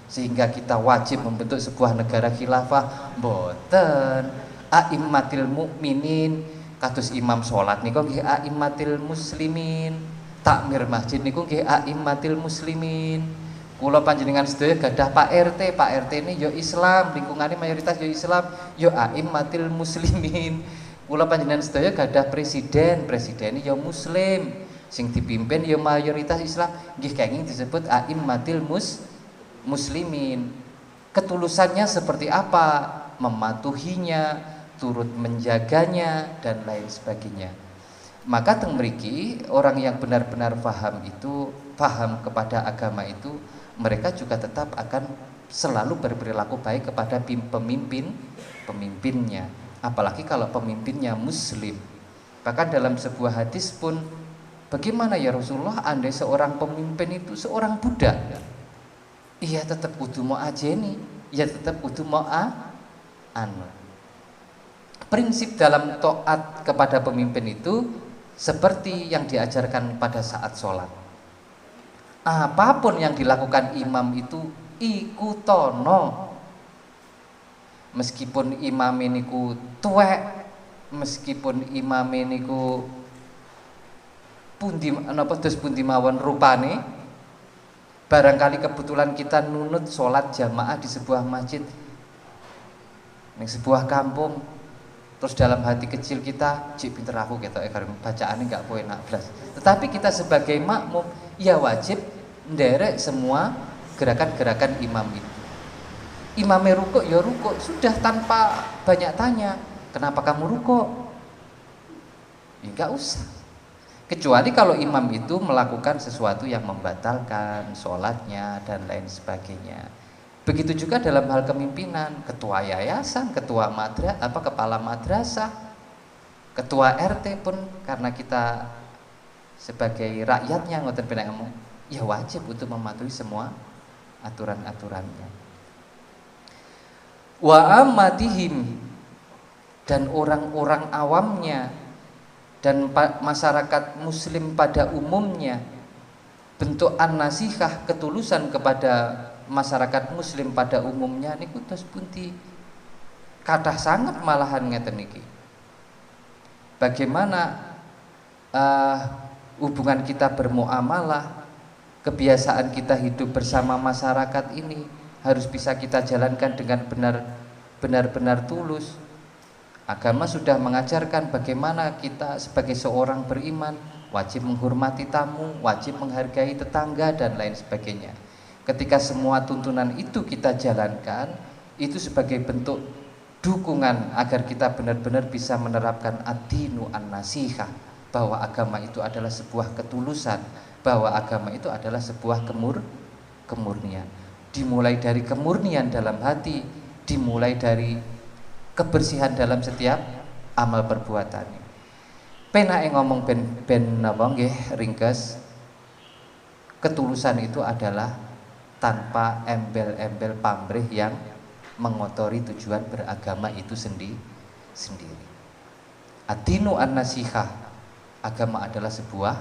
sehingga kita wajib membentuk sebuah negara khilafah? Mboten. A'immatil mukminin kados imam salat niku nggih a'immatil muslimin. Takmir masjid niku nggih a'immatil muslimin. Kula panjenengan sedaya gadah Pak RT. Pak RT ini ya Islam, lingkungannya mayoritas ya Islam, ya a'immatil muslimin. Kula panjenengan sedaya gadah presiden, presiden ya muslim, sing dipimpin ya mayoritas Islam, nggih kenging disebut a'immatil muslimin. Ketulusannya seperti apa? Mematuhinya, turut menjaganya dan lain sebagainya. Maka teng mriki orang yang benar-benar paham itu, paham kepada agama itu, mereka juga tetap akan selalu berperilaku baik kepada pemimpinnya, apalagi kalau pemimpinnya muslim. Bahkan dalam sebuah hadis pun, bagaimana ya Rasulullah andai seorang pemimpin itu seorang budak? Iya tetap kudu mau ajeni, ya tetap kudu mau anu. Prinsip dalam taat kepada pemimpin itu seperti yang diajarkan pada saat sholat. Apapun yang dilakukan imam itu ikutono. Meskipun imam ini ku tuwek, meskipun imame niku pundi napa dos pundi mawon rupane, barangkali kebetulan kita nunut sholat jamaah di sebuah masjid ning sebuah kampung, terus dalam hati kecil kita cik pinter aku ketok bacaane enggak enak blas, tetapi kita sebagai makmum ya wajib nderek semua gerakan-gerakan imam itu. Imame rukuk ya rukuk, sudah tanpa banyak tanya kenapa kamu rukuk, ya enggak usah. Kecuali kalau imam itu melakukan sesuatu yang membatalkan sholatnya dan lain sebagainya. Begitu juga dalam hal kepemimpinan, ketua yayasan, ketua kepala madrasah, ketua RT pun, karena kita sebagai rakyatnya ngoten penemu, ya wajib untuk mematuhi semua aturan-aturannya. Wa ammatihim, dan orang-orang awamnya dan masyarakat muslim pada umumnya, bentuk an-nasihah, ketulusan kepada masyarakat muslim pada umumnya niku dos pundi kathah sangat malahan ngeten niki. Bagaimana hubungan kita bermuamalah, kebiasaan kita hidup bersama masyarakat ini harus bisa kita jalankan dengan benar-benar tulus. Agama sudah mengajarkan bagaimana kita sebagai seorang beriman wajib menghormati tamu, wajib menghargai tetangga dan lain sebagainya. Ketika semua tuntunan itu kita jalankan, itu sebagai bentuk dukungan agar kita benar-benar bisa menerapkan ad-dinu an-nasihah, bahwa agama itu adalah sebuah ketulusan, bahwa agama itu adalah sebuah kemurnian. Dimulai dari kemurnian dalam hati, dimulai dari kebersihan dalam setiap amal perbuatan. Penake ngomong ben napa nggih ringkes, ketulusan itu adalah tanpa embel-embel pamrih yang mengotori tujuan beragama itu sendiri. Ad-dinu an-nasihah, agama adalah sebuah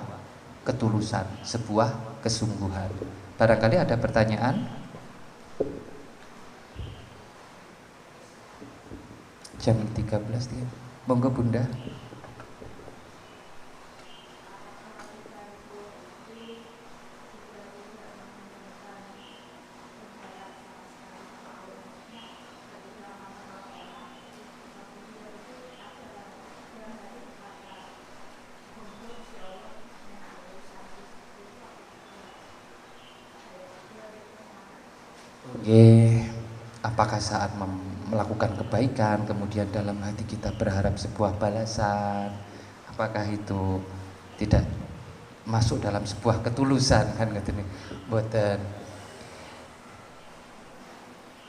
ketulusan, sebuah kesungguhan. Barangkali ada pertanyaan? Jam 13 dia. Monggo Bunda. Apakah saat melakukan kebaikan kemudian dalam hati kita berharap sebuah balasan, apakah itu tidak masuk dalam sebuah ketulusan kan katanya? Mboten.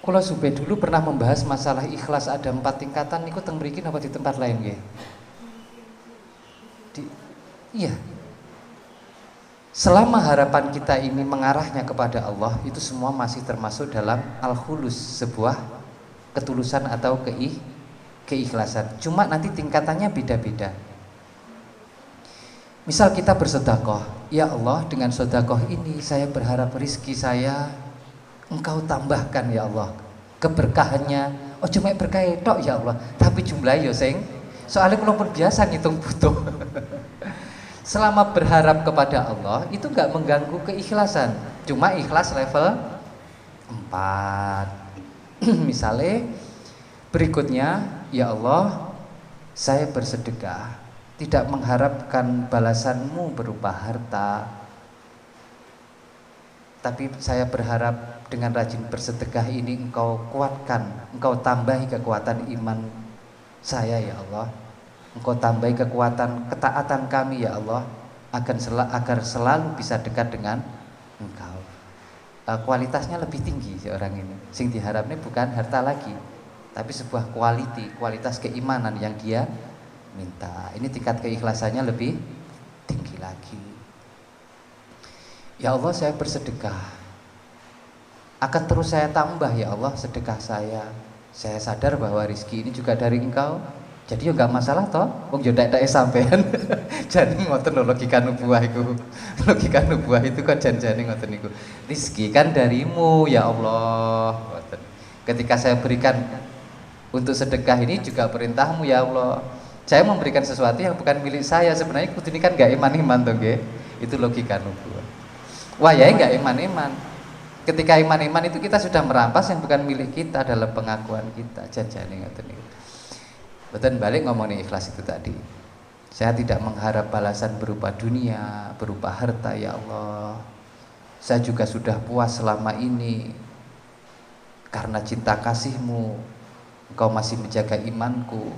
Kula supe dulu pernah membahas masalah ikhlas ada 4 tingkatan niku teng mriki napa di tempat lain nggih? Iya. Selama harapan kita ini mengarahnya kepada Allah, itu semua masih termasuk dalam al-khulus, sebuah ketulusan atau keikhlasan. Cuma nanti tingkatannya beda-beda. Misal kita bersedekah, ya Allah, dengan sedekah ini saya berharap rezeki saya Engkau tambahkan ya Allah, keberkahannya. Oh cuma berkah tok ya Allah, tapi jumlahnya yo sing. Soalnya kalau pun biasa ngitung butuh. Selama berharap kepada Allah itu enggak mengganggu keikhlasan. Cuma ikhlas level 4. Misalnya berikutnya, ya Allah, saya bersedekah tidak mengharapkan balasanmu berupa harta, tapi saya berharap dengan rajin bersedekah ini Engkau kuatkan, Engkau tambahi kekuatan iman saya ya Allah, Engkau tambahi kekuatan ketaatan kami ya Allah, agar selalu bisa dekat dengan Engkau. Kualitasnya lebih tinggi seorang ini. Sing diharapnya bukan harta lagi, tapi sebuah kualitas keimanan yang dia minta. Ini tingkat keikhlasannya lebih tinggi lagi. Ya Allah, saya bersedekah, akan terus saya tambah ya Allah sedekah saya. Saya sadar bahwa rezeki ini juga dari Engkau. Jadi ya enggak masalah toh, wong yo ndak sampean. Jane ngoten lho logika nubuah iku. Logika nubuah itu kan janjane ngoten niku. Rezeki kan darimu ya Allah. Ngoten. Ketika saya berikan untuk sedekah ini juga perintahmu ya Allah. Saya memberikan sesuatu yang bukan milik saya, sebenarnya kudu ini kan gak iman-iman tuh nggih. Itu logika nubuah. Wah ya gak iman-iman. Ketika iman-iman itu kita sudah merampas yang bukan milik kita dalam pengakuan kita. Jajane ngoten niku. Betul balik ngomongin ikhlas itu tadi. Saya tidak mengharap balasan berupa dunia, berupa harta ya Allah. Saya juga sudah puas selama ini karena cinta kasih-Mu. Engkau masih menjaga imanku,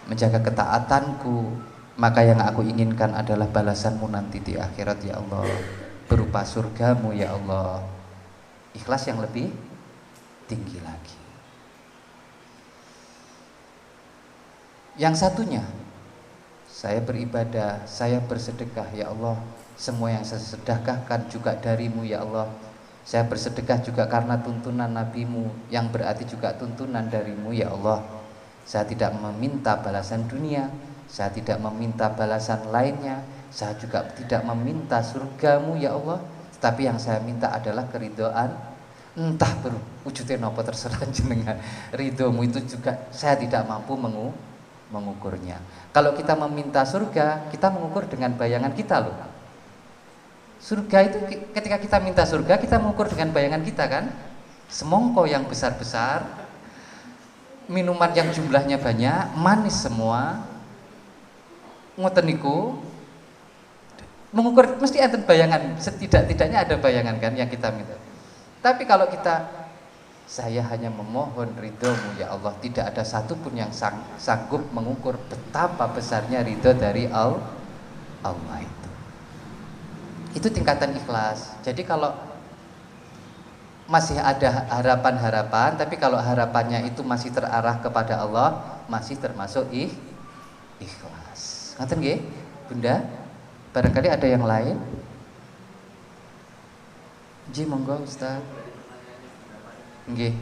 menjaga ketaatanku. Maka yang aku inginkan adalah balasan-Mu nanti di akhirat ya Allah, berupa surga-Mu ya Allah. Ikhlas yang lebih tinggi lagi. Yang satunya, saya beribadah, saya bersedekah ya Allah. Semua yang saya sedekahkan juga dari-Mu ya Allah. Saya bersedekah juga karena tuntunan Nabi-Mu, yang berarti juga tuntunan dari-Mu ya Allah. Saya tidak meminta balasan dunia, saya tidak meminta balasan lainnya, saya juga tidak meminta surga-Mu ya Allah. Tetapi yang saya minta adalah keridhaan, entah berwujudnya nopo terserah jenengan. Ridho-Mu itu juga saya tidak mampu mengukurnya. Kalau kita meminta surga, kita mengukur dengan bayangan kita loh. Surga itu ketika kita minta surga, kita mengukur dengan bayangan kita kan. Semongko yang besar-besar, minuman yang jumlahnya banyak, manis semua, ngoten niku mengukur mesti ada bayangan, setidak-tidaknya ada bayangan kan yang kita minta. Tapi kalau kita, saya hanya memohon ridho-Mu ya Allah, tidak ada satupun yang sanggup mengukur betapa besarnya ridho dari Allah itu tingkatan ikhlas. Jadi kalau masih ada harapan-harapan, tapi kalau harapannya itu masih terarah kepada Allah, masih termasuk ikhlas. Ngaten nggih, Bunda? Barangkali ada yang lain? Ji monggo Ustaz. Nggih.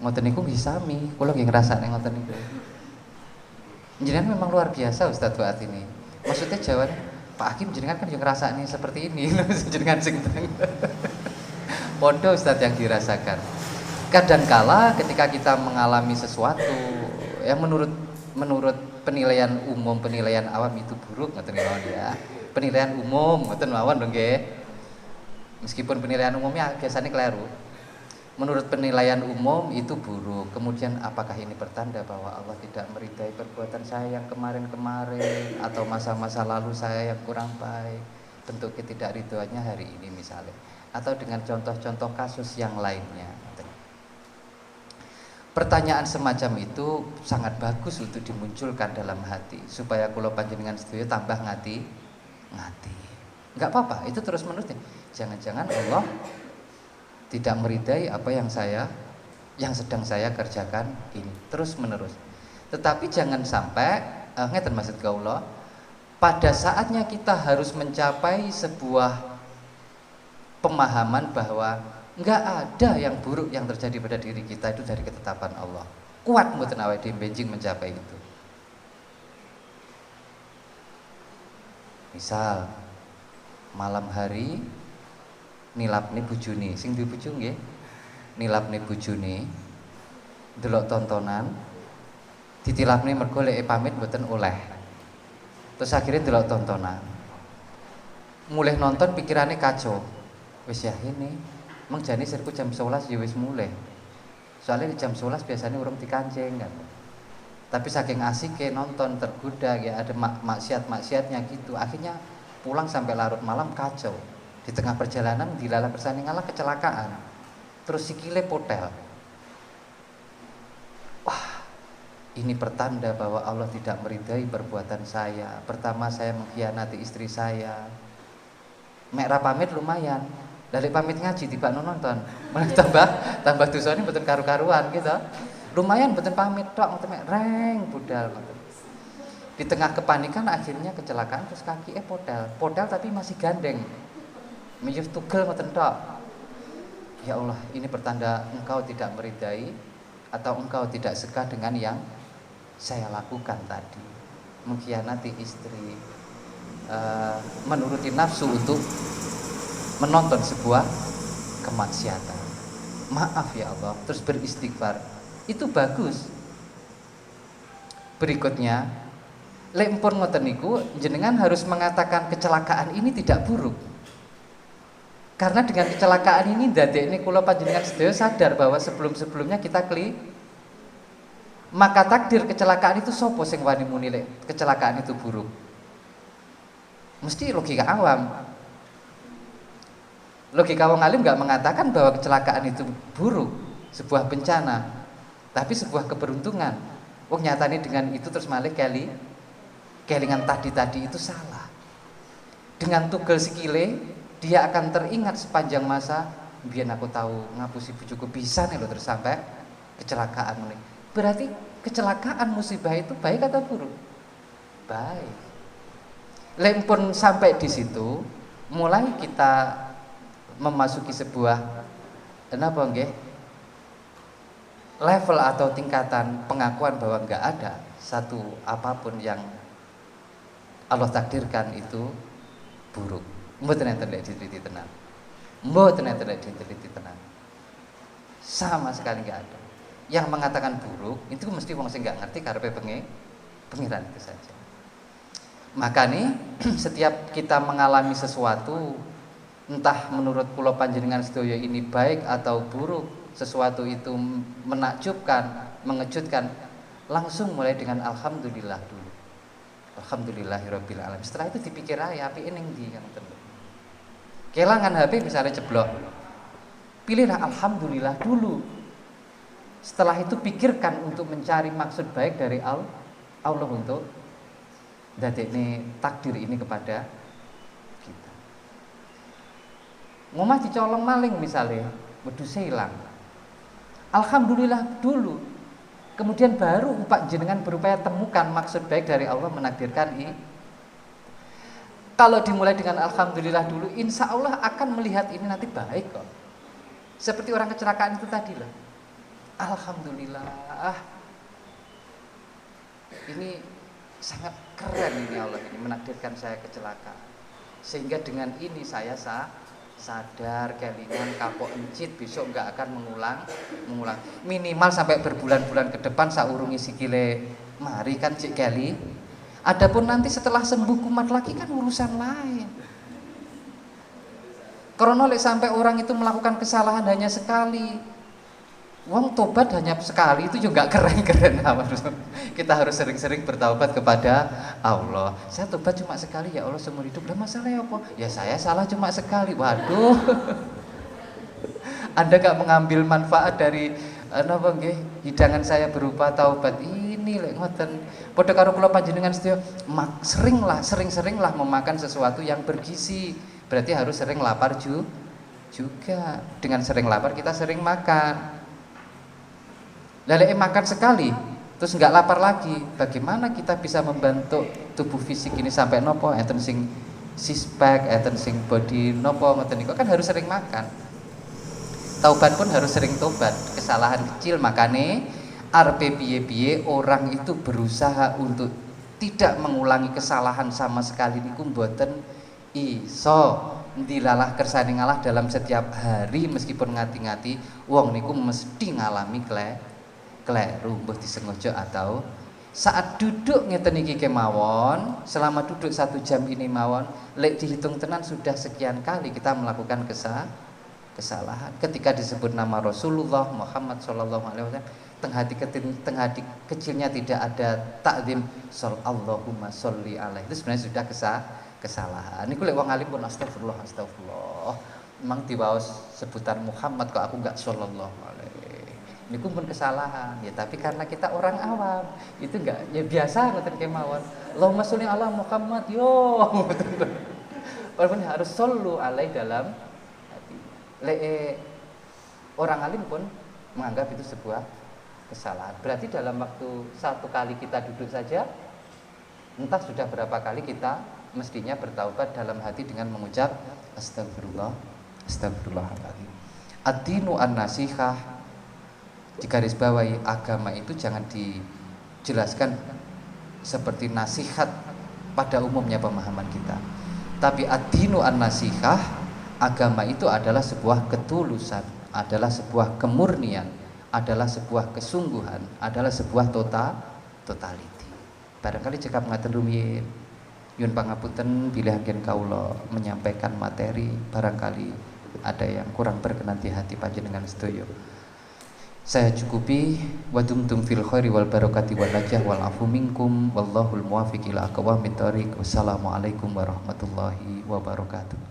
Ngoten niku nggih sami, kula nggih ngrasakne ngoten niku. Jenengan memang luar biasa Ustadz Fuad ini. Maksudnya jawaban Pak Hakim jenengan kan yang ngrasakne seperti ini jenengan sing podo Ustadz yang dirasakan. Kadangkala ketika kita mengalami sesuatu yang menurut penilaian umum, penilaian awam itu buruk ngoten mawon ya. Penilaian umum ngoten mawon dong nggih. Meskipun penilaian umumnya biasanya keliru. Menurut penilaian umum itu buruk. Kemudian apakah ini pertanda bahwa Allah tidak meridai perbuatan saya yang kemarin-kemarin, atau masa-masa lalu saya yang kurang baik, bentuk ketidakridhoannya hari ini misalnya, atau dengan contoh-contoh kasus yang lainnya. Pertanyaan semacam itu sangat bagus untuk dimunculkan dalam hati, supaya kula panjenengan sedaya tambah ngati. Enggak apa-apa, itu terus menerusnya. Jangan-jangan Allah tidak meridai apa yang sedang saya kerjakan ini terus menerus. Tetapi jangan sampai ngeten maksud kula, pada saatnya kita harus mencapai sebuah pemahaman bahwa enggak ada yang buruk yang terjadi pada diri kita itu dari ketetapan Allah. Kuat mboten awake dhewe benjing mencapai itu. Misal malam hari nilapne bojone, sing duwe bojo nggih, nilapne bojone delok tontonan, ditilapne mergo lek pamit mboten oleh. Terus akhirnya delok tontonan. Mulai nonton pikirannya kacau. Wis ya ini, meng jane sirku jam 11 ya wis mulai. Soalnya di jam 11 biasanya urung dikancing kan. Tapi saking asike nonton, tergoda ya ada maksiat-maksiatnya gitu. Akhirnya pulang sampai larut malam kacau. Di tengah perjalanan dilalah persandinganlah kecelakaan, terus sikile potel. Wah, ini pertanda bahwa Allah tidak meridai perbuatan saya. Pertama saya mengkhianati istri saya. Mek ra pamit lumayan, dari pamit ngaji tiba nonton, malah tambah dosane mboten karu-karuan gitu. Lumayan mboten pamit tok, mek reng budal. Di tengah kepanikan akhirnya kecelakaan, terus kaki potel tapi masih gandeng. Mijus tugel ngoten tok. ya Allah, ini pertanda engkau tidak meridai atau engkau tidak suka dengan yang saya lakukan tadi, mengkhianati istri, menuruti nafsu untuk menonton sebuah kemaksiatan. Maaf ya Allah, terus beristighfar, itu bagus. Berikutnya, lempun ngoten niku jenengan harus mengatakan kecelakaan ini tidak buruk. Karena dengan kecelakaan ini ndadekne kula panjenengan sedaya sadar bahwa sebelum-sebelumnya kita maka takdir kecelakaan itu sapa sing wani muni kecelakaan itu buruk? Mesti logika awam. Logika wong alim nggak mengatakan bahwa kecelakaan itu buruk, sebuah bencana, tapi sebuah keberuntungan. Wong nyatane dengan itu terus malih kelingan tadi itu salah. Dengan tugel sikile dia akan teringat sepanjang masa, biar aku tahu ngapusi bojoku bisa nih lo terus sampai kecelakaan mulai. Berarti kecelakaan musibah itu baik atau buruk? Baik. Lempun sampai di situ, mulai kita memasuki sebuah level atau tingkatan pengakuan bahwa enggak ada satu apapun yang Allah takdirkan itu buruk. Mboten enten lek diteliti tenan. Mboten enten lek diteliti tenan. Sama sekali enggak ada. Yang mengatakan buruk itu mesti wong sing enggak ngerti karepe pengiran itu saja. Maka nih setiap kita mengalami sesuatu, entah menurut kula panjenengan sedaya ini baik atau buruk, sesuatu itu menakjubkan, mengejutkan, langsung mulai dengan alhamdulillah dulu. Alhamdulillahirabbil alamin. Setelah itu dipikir ae apike ning ndi kan tenan. Kelangan HP misalnya jeblok, pilihlah alhamdulillah dulu. Setelah itu pikirkan untuk mencari maksud baik dari Allah untuk dadekne takdir ini kepada kita. Ngomah dicolong maling misalnya, wedhuse ilang. Alhamdulillah dulu. Kemudian baru Pak jenengan berupaya temukan maksud baik dari Allah menakdirkan ini. Kalau dimulai dengan alhamdulillah dulu, insya Allah akan melihat ini nanti baik kok. Seperti orang kecelakaan itu tadi loh. Alhamdulillah, ini sangat keren ini Allah ini menakdirkan saya kecelakaan. Sehingga dengan ini saya sadar kelingan kapok encit besok nggak akan mengulang. Minimal sampai berbulan-bulan ke depan saurungi sikile mari kan cik keli. Adapun nanti setelah sembuh kumat lagi kan urusan lain. Karena sampai orang itu melakukan kesalahan hanya sekali, wong tobat hanya sekali itu juga keren-keren. Kita harus sering-sering bertaubat kepada Allah. Saya tobat cuma sekali ya Allah seumur hidup. Lah masalahnya apa? Ya saya salah cuma sekali. Waduh. Anda gak mengambil manfaat dari hidangan saya berupa taubat ini lek ngoten. Padha karo kula panjenengan sedaya sering-seringlah memakan sesuatu yang bergizi. Berarti harus sering lapar juga. Dengan sering lapar kita sering makan. Lalu makan sekali terus nggak lapar lagi, bagaimana kita bisa membentuk tubuh fisik ini sampai nopo enten sing six pack, enten sing body nopo ngoten niku kan harus sering makan. Taubat pun harus sering tobat, kesalahan kecil makane arep piye-piye orang itu berusaha untuk tidak mengulangi kesalahan sama sekali niku mboten iso. Dilalah kersane ngalah dalam setiap hari meskipun ngati-ngati wong niku mesti ngalami kleru mbuh disengaja atau saat duduk ngeten iki kemawon, selama duduk 1 jam ini mawon, lek dihitung tenan sudah sekian kali kita melakukan kesalahan. Ketika disebut nama Rasulullah Muhammad sallallahu alaihi wasallam, teng hati kecilnya tidak ada takzim Allahumma sholli alaihi. Itu sebenarnya sudah kesalahan. Niku lek wong alim pun astagfirullah. Memang diwaos sebutan Muhammad kok aku enggak sallallahu alaihi. Niku pun kesalahan ya, tapi karena kita orang awam itu enggak ya biasa ngoten kemawon. Allahumma sholli ala Muhammad yo. Walaupun harus shollu alaihi dalam hati. Orang alim pun menganggap itu sebuah kesalahan. Berarti dalam waktu 1 kali kita duduk saja, entah sudah berapa kali kita mestinya bertaubat dalam hati dengan mengucap astagfirullahaladzim. Ad-dinu an-nasihah, digarisbawahi agama itu jangan dijelaskan seperti nasihat pada umumnya pemahaman kita. Tapi ad-dinu an-nasihah, agama itu adalah sebuah ketulusan, adalah sebuah kemurnian, adalah sebuah kesungguhan, adalah sebuah totality. Barangkali cekap ngaten rumiyin, yun pangapunten bilih anggen kawula menyampaikan materi barangkali ada yang kurang berkenan di hati panjenengan sedaya. Saya cukupi, wa dumtum fil khairi wal barakati wal najah wal afu minkum wallahul muwaffiq ila aqwamit thoriq. Wassalamualaikum warahmatullahi wabarakatuh.